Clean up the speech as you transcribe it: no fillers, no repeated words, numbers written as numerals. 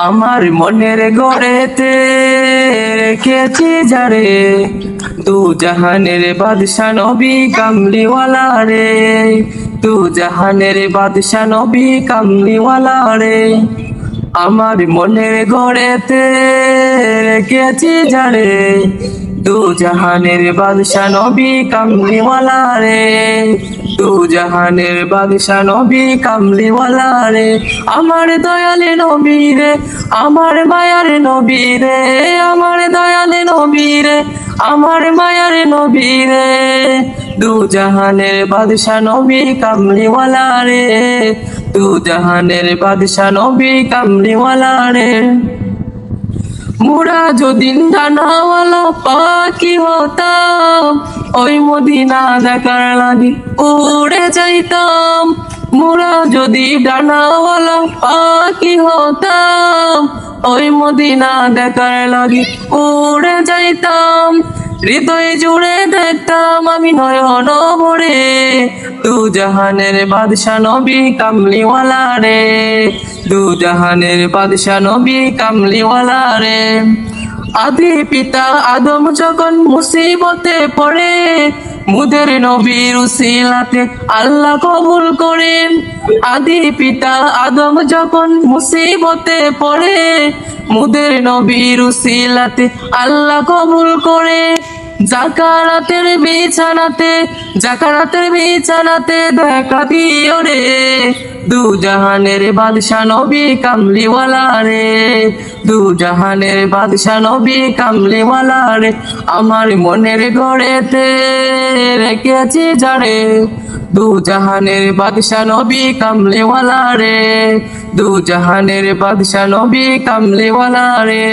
আমার মনের গড়েতে রেখেছি যারে, তু জাহানের বাদশা নবী কামলিওয়ালা রে, তু জাহানের বাদশা নবী কামলিওয়ালা রে। আমার মনের গড়েতে রেখেছি যারে, তু জাহানের বাদশা নবী কামলিওয়ালা রে, তু জাহানের বাদশা নবী কামলিওয়ালা রে। আমার দয়ালে নবী রে, আমার মায়ার নবী রে, আমার দয়ালে নবী রে, আমার মায়ার নবী রে। দু জাহানের বাদশা নবী কামলিওয়ালা রে, দু জাহানের বাদশা নবী কামলিওয়ালা রে। মোরা যদি ডানাওয়ালা পাখি হতাম, ওই মদিনা দেখার লাগি উড়ে যাইতাম। মোরা যদি ডানাওয়ালা পাখি হতাম, ওই মদিনা দেখার লাগি উড়ে যাইতাম। হৃদয় জুড়ে দেখতাম আমি নয়ন ভরে, তু জাহানের বাদশা নবী কামলিওয়ালা রে, দু জাহানের বাদশা নবী কামলিওয়ালা রে। আদি পিতা আদম যখন মুসিবতে পড়ে, মুদের নবীর উসিলাতে আল্লাহ কবুল করেন। আদি পিতা আদম যখন মুসিবতে পড়ে, মুদের নবীর উসিলাতে আল্লাহ কবুল করে। জাকারাতের বিছানাতে, জাকারাতের বিছানাতে দেখা দিও রে, দু জাহানের বাদশা নবী কামলিওয়ালা রে, দু জাহানের বাদশা নবী কামলিওয়ালা রে। আমার মনের গড়েতে রেখেছি যারে, দু জাহানের বাদশা নবী কামলিওয়ালা রে, দু জাহানের বাদশা নবী কামলিওয়ালা রে।